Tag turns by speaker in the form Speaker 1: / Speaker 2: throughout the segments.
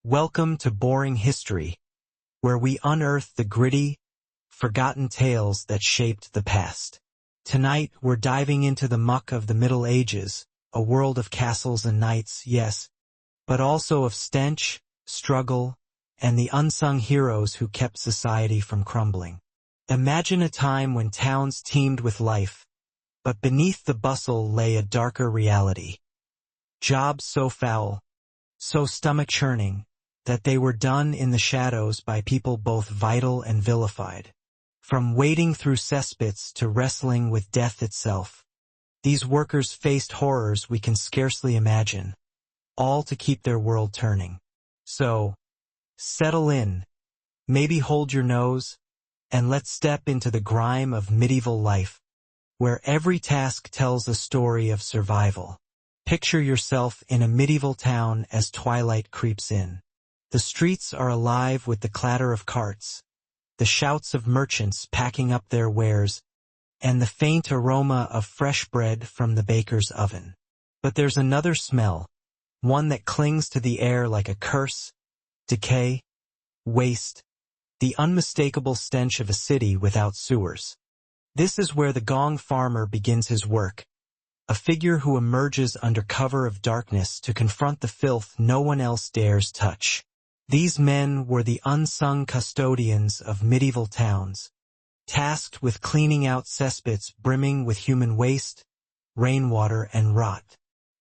Speaker 1: Welcome to Boring History, where we unearth the gritty, forgotten tales that shaped the past. Tonight, we're diving into the muck of the Middle Ages, a world of castles and knights, yes, but also of stench, struggle, and the unsung heroes who kept society from crumbling. Imagine a time when towns teemed with life, but beneath the bustle lay a darker reality. Jobs so foul, so stomach-churning, that they were done in the shadows by people both vital and vilified. From wading through cesspits to wrestling with death itself, these workers faced horrors we can scarcely imagine, all to keep their world turning. So, settle in, maybe hold your nose, and let's step into the grime of medieval life, where every task tells a story of survival. Picture yourself in a medieval town as twilight creeps in. The streets are alive with the clatter of carts, the shouts of merchants packing up their wares, and the faint aroma of fresh bread from the baker's oven. But there's another smell, one that clings to the air like a curse, decay, waste, the unmistakable stench of a city without sewers. This is where the gong farmer begins his work, a figure who emerges under cover of darkness to confront the filth no one else dares touch. These men were the unsung custodians of medieval towns, tasked with cleaning out cesspits brimming with human waste, rainwater, and rot.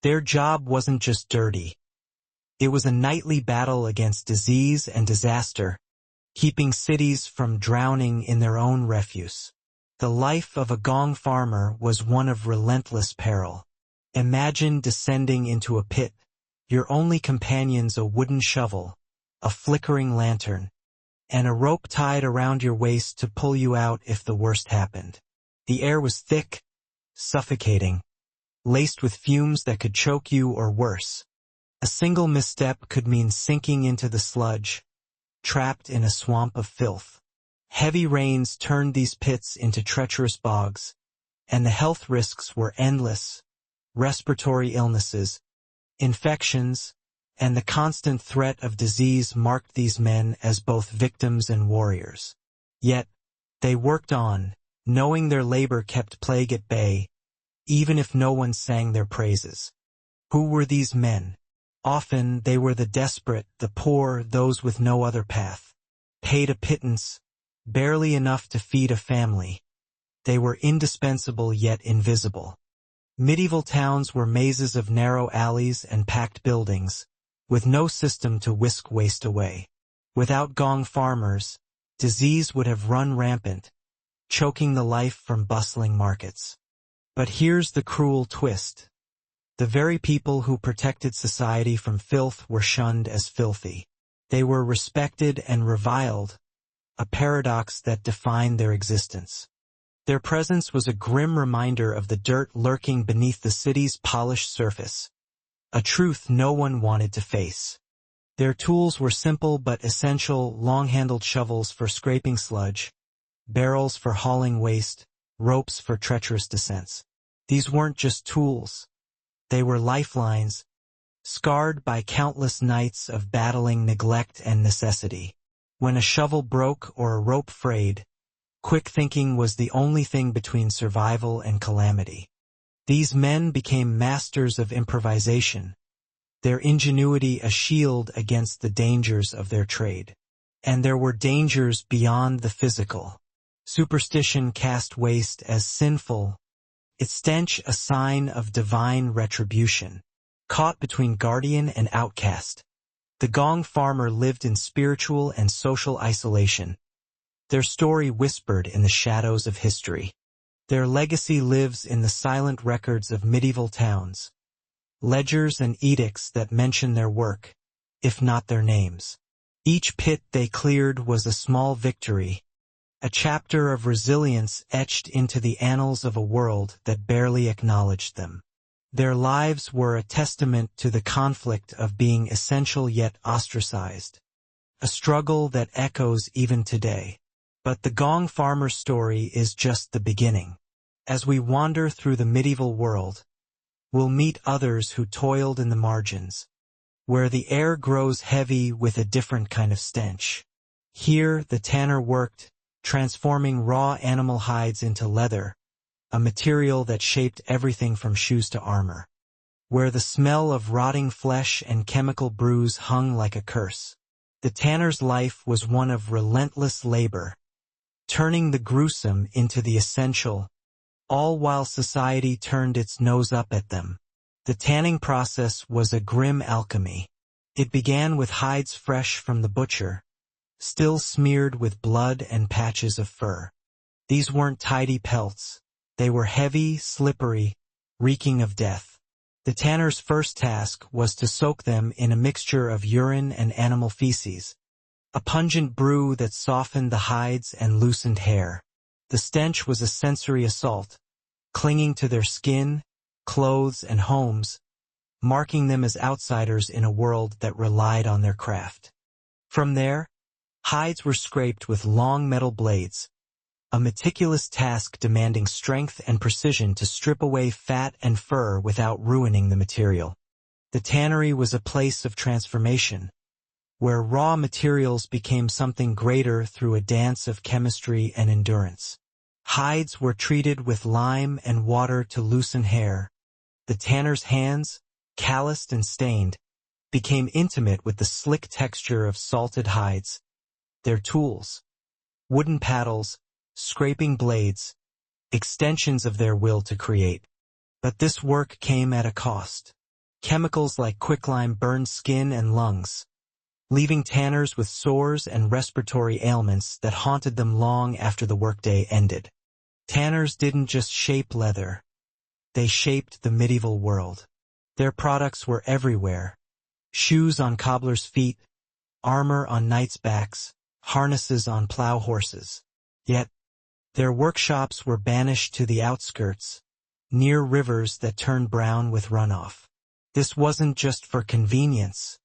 Speaker 1: Their job wasn't just dirty. It was a nightly battle against disease and disaster, keeping cities from drowning in their own refuse. The life of a gong farmer was one of relentless peril. Imagine descending into a pit, your only companions a wooden shovel, a flickering lantern, and a rope tied around your waist to pull you out if the worst happened. The air was thick, suffocating, laced with fumes that could choke you or worse. A single misstep could mean sinking into the sludge, trapped in a swamp of filth. Heavy rains turned these pits into treacherous bogs, and the health risks were endless: respiratory illnesses, infections, and the constant threat of disease marked these men as both victims and warriors. Yet, they worked on, knowing their labor kept plague at bay, even if no one sang their praises. Who were these men? Often they were the desperate, the poor, those with no other path. Paid a pittance, barely enough to feed a family. They were indispensable yet invisible. Medieval towns were mazes of narrow alleys and packed buildings, with no system to whisk waste away. Without gong farmers, disease would have run rampant, choking the life from bustling markets. But here's the cruel twist. The very people who protected society from filth were shunned as filthy. They were respected and reviled, a paradox that defined their existence. Their presence was a grim reminder of the dirt lurking beneath the city's polished surface, a truth no one wanted to face. Their tools were simple but essential: long-handled shovels for scraping sludge, barrels for hauling waste, ropes for treacherous descents. These weren't just tools. They were lifelines, scarred by countless nights of battling neglect and necessity. When a shovel broke or a rope frayed, quick thinking was the only thing between survival and calamity. These men became masters of improvisation, their ingenuity a shield against the dangers of their trade. And there were dangers beyond the physical. Superstition cast waste as sinful, its stench a sign of divine retribution. Caught between guardian and outcast, the gong farmer lived in spiritual and social isolation, their story whispered in the shadows of history. Their legacy lives in the silent records of medieval towns, ledgers and edicts that mention their work, if not their names. Each pit they cleared was a small victory, a chapter of resilience etched into the annals of a world that barely acknowledged them. Their lives were a testament to the conflict of being essential yet ostracized, a struggle that echoes even today. But the gong farmer's story is just the beginning. As we wander through the medieval world, we'll meet others who toiled in the margins, where the air grows heavy with a different kind of stench. Here, the tanner worked, transforming raw animal hides into leather, a material that shaped everything from shoes to armor. Where the smell of rotting flesh and chemical brews hung like a curse. The tanner's life was one of relentless labor, turning the gruesome into the essential, all while society turned its nose up at them. The tanning process was a grim alchemy. It began with hides fresh from the butcher, still smeared with blood and patches of fur. These weren't tidy pelts. They were heavy, slippery, reeking of death. The tanner's first task was to soak them in a mixture of urine and animal feces, a pungent brew that softened the hides and loosened hair. The stench was a sensory assault, clinging to their skin, clothes, and homes, marking them as outsiders in a world that relied on their craft. From there, hides were scraped with long metal blades, a meticulous task demanding strength and precision to strip away fat and fur without ruining the material. The tannery was a place of transformation, where raw materials became something greater through a dance of chemistry and endurance. Hides were treated with lime and water to loosen hair. The tanner's hands, calloused and stained, became intimate with the slick texture of salted hides. Their tools, wooden paddles, scraping blades, extensions of their will to create. But this work came at a cost. Chemicals like quicklime burned skin and lungs, leaving tanners with sores and respiratory ailments that haunted them long after the workday ended. Tanners didn't just shape leather. They shaped the medieval world. Their products were everywhere. Shoes on cobblers' feet, armor on knights' backs, harnesses on plow horses. Yet, their workshops were banished to the outskirts, near rivers that turned brown with runoff. This wasn't just for convenience.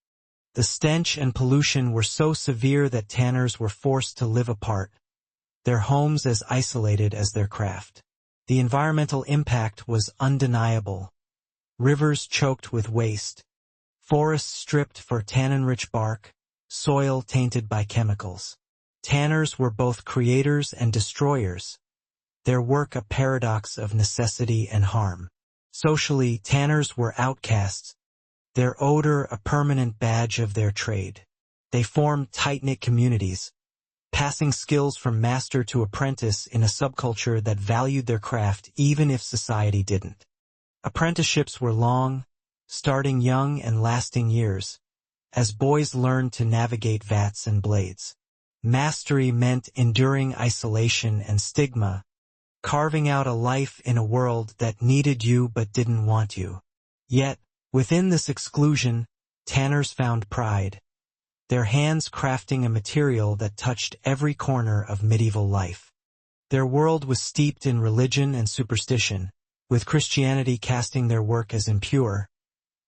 Speaker 1: The stench and pollution were so severe that tanners were forced to live apart, their homes as isolated as their craft. The environmental impact was undeniable. Rivers choked with waste, forests stripped for tannin-rich bark, soil tainted by chemicals. Tanners were both creators and destroyers, their work a paradox of necessity and harm. Socially, tanners were outcasts, their odor a permanent badge of their trade. They formed tight-knit communities, passing skills from master to apprentice in a subculture that valued their craft even if society didn't. Apprenticeships were long, starting young and lasting years, as boys learned to navigate vats and blades. Mastery meant enduring isolation and stigma, carving out a life in a world that needed you but didn't want you. Yet, within this exclusion, tanners found pride, their hands crafting a material that touched every corner of medieval life. Their world was steeped in religion and superstition, with Christianity casting their work as impure.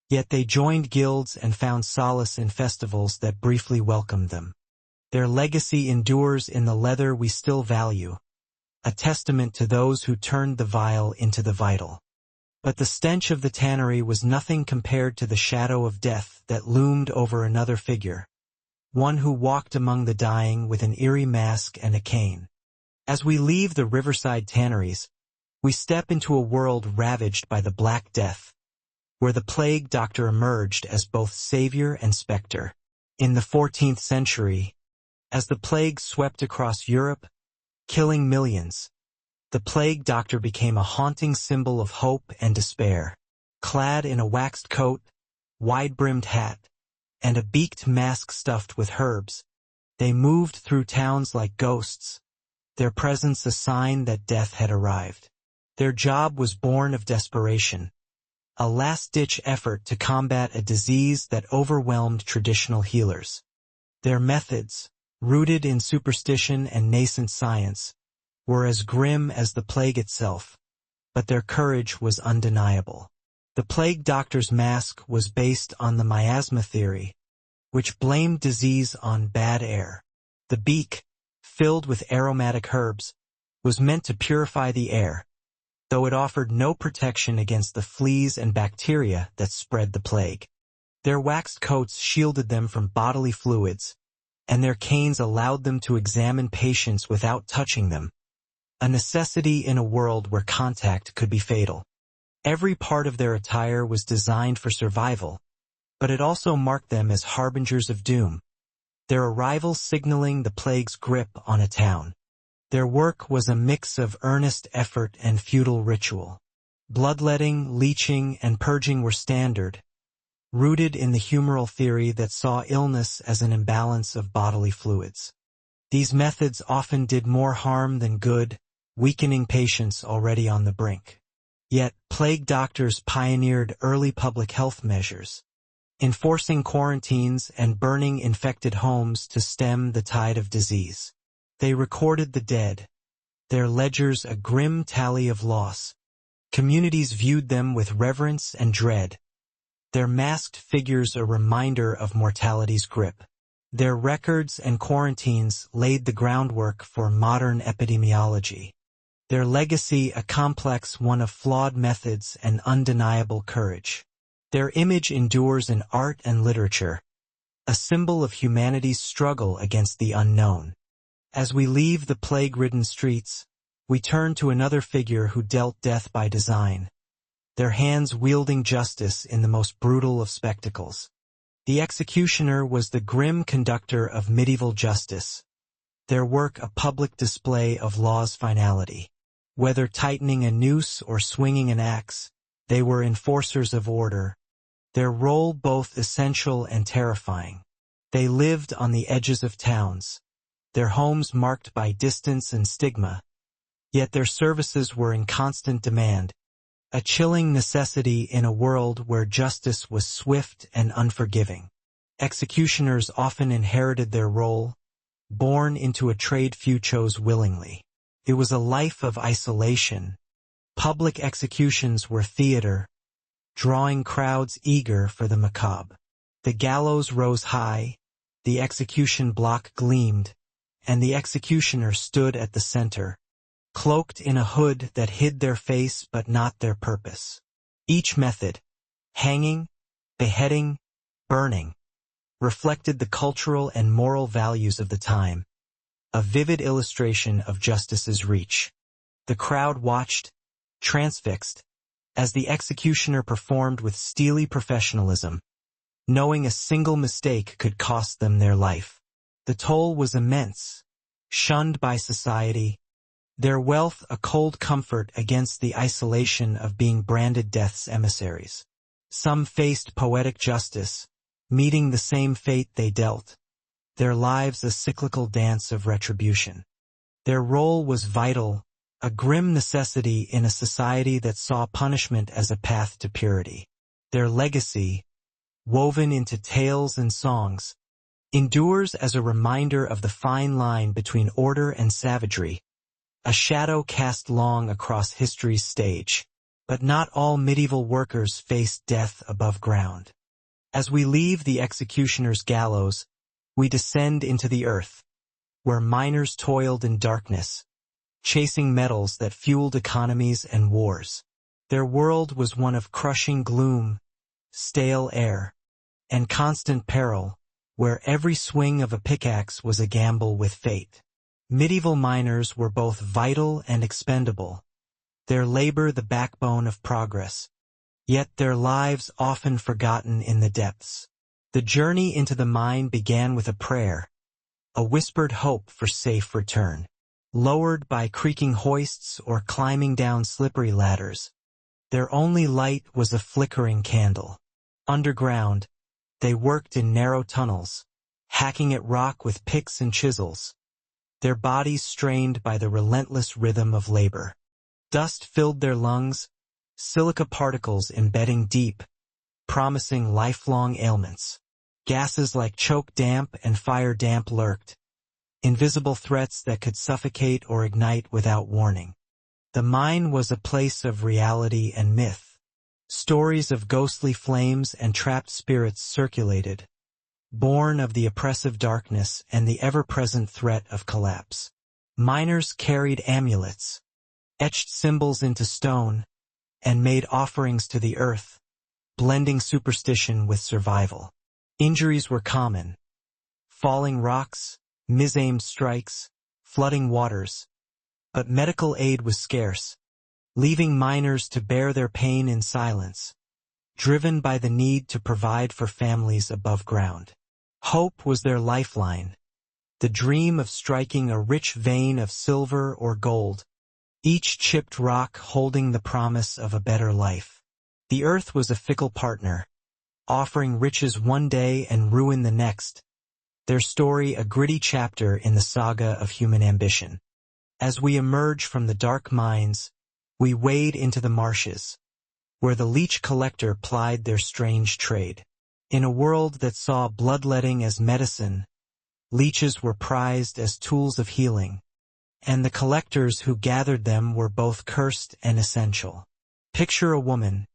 Speaker 1: Yet they joined guilds and found solace in festivals that briefly welcomed them. Their legacy endures in the leather we still value, a testament to those who turned the vile into the vital. But the stench of the tannery was nothing compared to the shadow of death that loomed over another figure, one who walked among the dying with an eerie mask and a cane. As we leave the riverside tanneries, we step into a world ravaged by the Black Death, where the plague doctor emerged as both savior and specter. In the 14th century, as the plague swept across Europe, killing millions, the plague doctor became a haunting symbol of hope and despair. Clad in a waxed coat, wide-brimmed hat, and a beaked mask stuffed with herbs, they moved through towns like ghosts, their presence a sign that death had arrived. Their job was born of desperation, a last-ditch effort to combat a disease that overwhelmed traditional healers. Their methods, rooted in superstition and nascent science, were as grim as the plague itself, but their courage was undeniable. The plague doctor's mask was based on the miasma theory, which blamed disease on bad air. The beak, filled with aromatic herbs, was meant to purify the air, though it offered no protection against the fleas and bacteria that spread the plague. Their waxed coats shielded them from bodily fluids, and their canes allowed them to examine patients without touching them, a necessity in a world where contact could be fatal. Every part of their attire was designed for survival, but it also marked them as harbingers of doom, their arrival signaling the plague's grip on a town. Their work was a mix of earnest effort and futile ritual. Bloodletting, leeching, and purging were standard, rooted in the humoral theory that saw illness as an imbalance of bodily fluids. These methods often did more harm than good, weakening patients already on the brink. Yet, plague doctors pioneered early public health measures, enforcing quarantines and burning infected homes to stem the tide of disease. They recorded the dead, their ledgers a grim tally of loss. Communities viewed them with reverence and dread, their masked figures a reminder of mortality's grip. Their records and quarantines laid the groundwork for modern epidemiology. Their legacy a complex one of flawed methods and undeniable courage. Their image endures in art and literature, a symbol of humanity's struggle against the unknown. As we leave the plague-ridden streets, we turn to another figure who dealt death by design, their hands wielding justice in the most brutal of spectacles. The executioner was the grim conductor of medieval justice, their work a public display of law's finality. Whether tightening a noose or swinging an axe, they were enforcers of order, their role both essential and terrifying. They lived on the edges of towns, their homes marked by distance and stigma, yet their services were in constant demand, a chilling necessity in a world where justice was swift and unforgiving. Executioners often inherited their role, born into a trade few chose willingly. It was a life of isolation. Public executions were theater, drawing crowds eager for the macabre. The gallows rose high, the execution block gleamed, and the executioner stood at the center, cloaked in a hood that hid their face but not their purpose. Each method, hanging, beheading, burning, reflected the cultural and moral values of the time, a vivid illustration of justice's reach. The crowd watched, transfixed, as the executioner performed with steely professionalism, knowing a single mistake could cost them their life. The toll was immense, shunned by society, their wealth a cold comfort against the isolation of being branded death's emissaries. Some faced poetic justice, meeting the same fate they dealt, their lives a cyclical dance of retribution. Their role was vital, a grim necessity in a society that saw punishment as a path to purity. Their legacy, woven into tales and songs, endures as a reminder of the fine line between order and savagery, a shadow cast long across history's stage. But not all medieval workers faced death above ground. As we leave the executioner's gallows, we descend into the earth, where miners toiled in darkness, chasing metals that fueled economies and wars. Their world was one of crushing gloom, stale air, and constant peril, where every swing of a pickaxe was a gamble with fate. Medieval miners were both vital and expendable, their labor the backbone of progress, yet their lives often forgotten in the depths. The journey into the mine began with a prayer, a whispered hope for safe return. Lowered by creaking hoists or climbing down slippery ladders, their only light was a flickering candle. Underground, they worked in narrow tunnels, hacking at rock with picks and chisels, their bodies strained by the relentless rhythm of labor. Dust filled their lungs, silica particles embedding deep, promising lifelong ailments. Gases like choke damp and fire damp lurked, invisible threats that could suffocate or ignite without warning. The mine was a place of reality and myth. Stories of ghostly flames and trapped spirits circulated, born of the oppressive darkness and the ever-present threat of collapse. Miners carried amulets, etched symbols into stone, and made offerings to the earth, blending superstition with survival. Injuries were common. Falling rocks, misaimed strikes, flooding waters. But medical aid was scarce, leaving miners to bear their pain in silence, driven by the need to provide for families above ground. Hope was their lifeline, the dream of striking a rich vein of silver or gold, each chipped rock holding the promise of a better life. The earth was a fickle partner, offering riches one day and ruin the next, their story a gritty chapter in the saga of human ambition. As we emerge from the dark mines, we wade into the marshes, where the leech collector plied their strange trade. In a world that saw bloodletting as medicine, leeches were prized as tools of healing, and the collectors who gathered them were both cursed and essential. Picture a woman,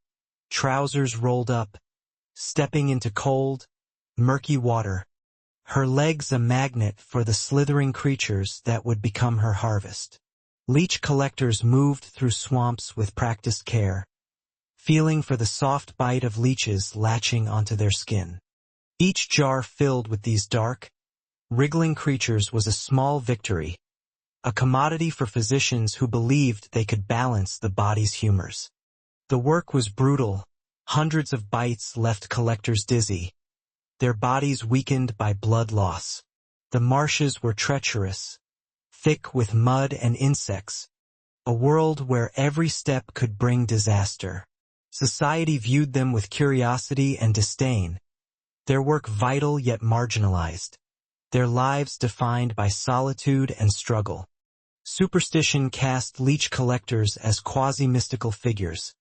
Speaker 1: trousers rolled up, stepping into cold, murky water, her legs a magnet for the slithering creatures that would become her harvest. Leech collectors moved through swamps with practiced care, feeling for the soft bite of leeches latching onto their skin. Each jar filled with these dark, wriggling creatures was a small victory, a commodity for physicians who believed they could balance the body's humors. The work was brutal. Hundreds of bites left collectors dizzy, their bodies weakened by blood loss. The marshes were treacherous, thick with mud and insects, a world where every step could bring disaster. Society viewed them with curiosity and disdain, their work vital yet marginalized, their lives defined by solitude and struggle. Superstition cast leech collectors as quasi-mystical figures,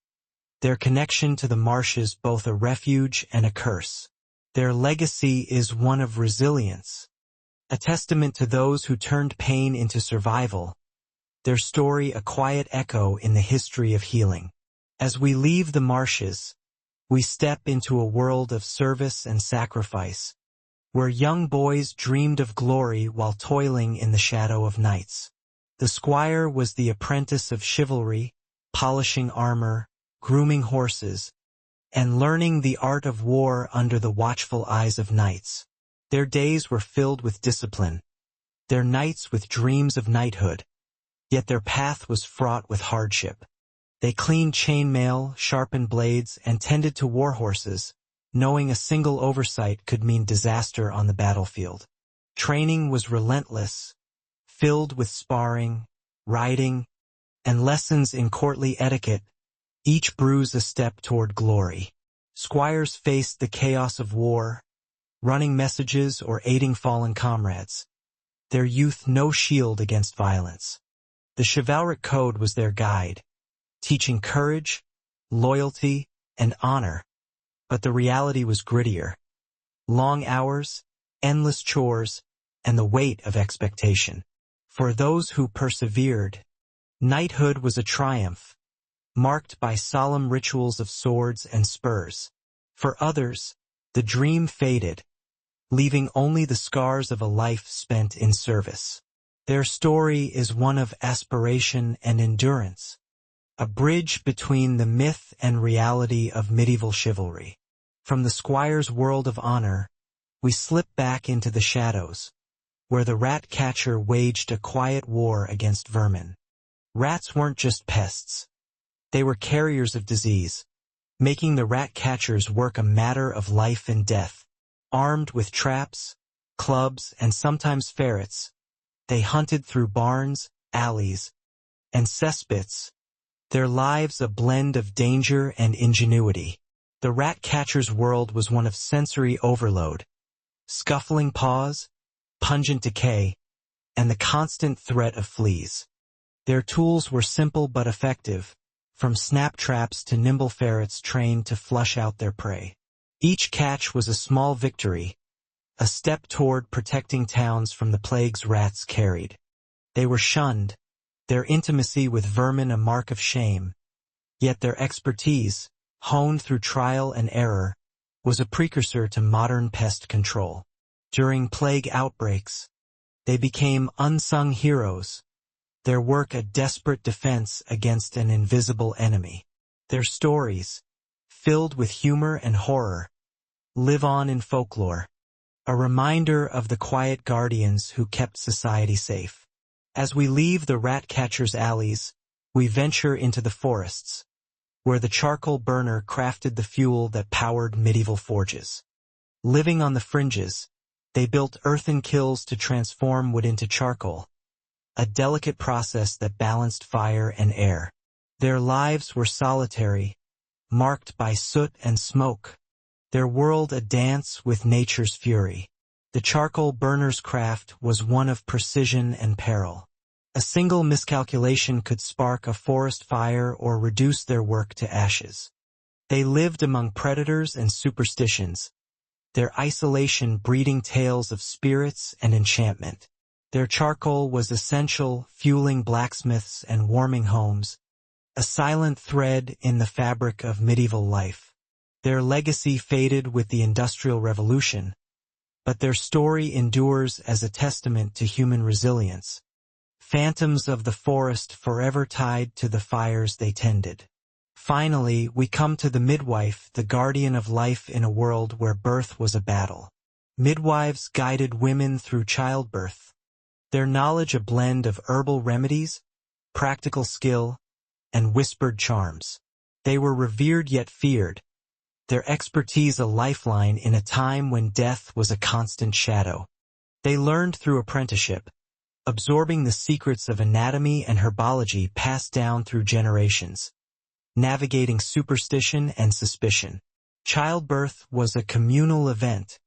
Speaker 1: their connection to the marshes both a refuge and a curse. Their legacy is one of resilience, a testament to those who turned pain into survival, their story a quiet echo in the history of healing. As we leave the marshes, we step into a world of service and sacrifice, where young boys dreamed of glory while toiling in the shadow of nights. The squire was the apprentice of chivalry, polishing armor, grooming horses, and learning the art of war under the watchful eyes of knights. Their days were filled with discipline, their nights with dreams of knighthood, yet their path was fraught with hardship. They cleaned chainmail, sharpened blades, and tended to war horses, knowing a single oversight could mean disaster on the battlefield. Training was relentless, filled with sparring, riding, and lessons in courtly etiquette, each bruise a step toward glory. Squires faced the chaos of war, running messages or aiding fallen comrades, their youth no shield against violence. The chivalric code was their guide, teaching courage, loyalty, and honor, but the reality was grittier. Long hours, endless chores, and the weight of expectation. For those who persevered, knighthood was a triumph, marked by solemn rituals of swords and spurs. For others, the dream faded, leaving only the scars of a life spent in service. Their story is one of aspiration and endurance, a bridge between the myth and reality of medieval chivalry. From the squire's world of honor, we slip back into the shadows, where the rat catcher waged a quiet war against vermin. Rats weren't just pests. They were carriers of disease, making the rat catcher's work a matter of life and death. Armed with traps, clubs, and sometimes ferrets, they hunted through barns, alleys, and cesspits, their lives a blend of danger and ingenuity. The rat catcher's world was one of sensory overload, scuffling paws, pungent decay, and the constant threat of fleas. Their tools were simple but effective, from snap traps to nimble ferrets trained to flush out their prey. Each catch was a small victory, a step toward protecting towns from the plagues rats carried. They were shunned, their intimacy with vermin a mark of shame, yet their expertise, honed through trial and error, was a precursor to modern pest control. During plague outbreaks, they became unsung heroes, their work a desperate defense against an invisible enemy. Their stories, filled with humor and horror, live on in folklore, a reminder of the quiet guardians who kept society safe. As we leave the rat-catcher's alleys, we venture into the forests, where the charcoal burner crafted the fuel that powered medieval forges. Living on the fringes, they built earthen kilns to transform wood into charcoal, a delicate process that balanced fire and air. Their lives were solitary, marked by soot and smoke, their world a dance with nature's fury. The charcoal burner's craft was one of precision and peril. A single miscalculation could spark a forest fire or reduce their work to ashes. They lived among predators and superstitions, their isolation breeding tales of spirits and enchantment. Their charcoal was essential, fueling blacksmiths and warming homes, a silent thread in the fabric of medieval life. Their legacy faded with the Industrial Revolution, but their story endures as a testament to human resilience. Phantoms of the forest forever tied to the fires they tended. Finally, we come to the midwife, the guardian of life in a world where birth was a battle. Midwives guided women through childbirth, their knowledge a blend of herbal remedies, practical skill, and whispered charms. They were revered yet feared, their expertise a lifeline in a time when death was a constant shadow. They learned through apprenticeship, absorbing the secrets of anatomy and herbology passed down through generations, navigating superstition and suspicion. Childbirth was a communal event,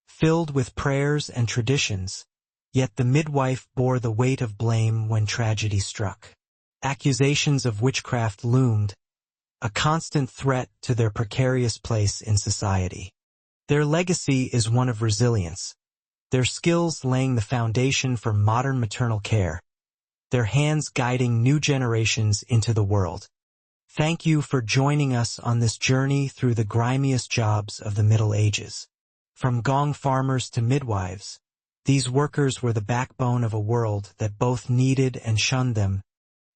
Speaker 1: filled with prayers and traditions, yet the midwife bore the weight of blame when tragedy struck. Accusations of witchcraft loomed, a constant threat to their precarious place in society. Their legacy is one of resilience, their skills laying the foundation for modern maternal care, their hands guiding new generations into the world. Thank you for joining us on this journey through the grimiest jobs of the Middle Ages. From gong farmers to midwives, these workers were the backbone of a world that both needed and shunned them,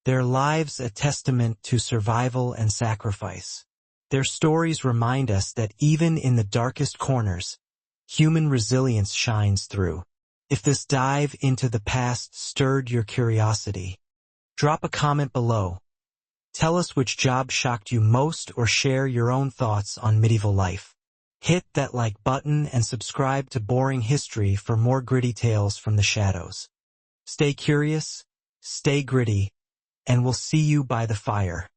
Speaker 1: their lives a testament to survival and sacrifice. Their stories remind us that even in the darkest corners, human resilience shines through. If this dive into the past stirred your curiosity, drop a comment below. Tell us which job shocked you most or share your own thoughts on medieval life. Hit that like button and subscribe to Boring History for more gritty tales from the shadows. Stay curious, stay gritty, and we'll see you by the fire.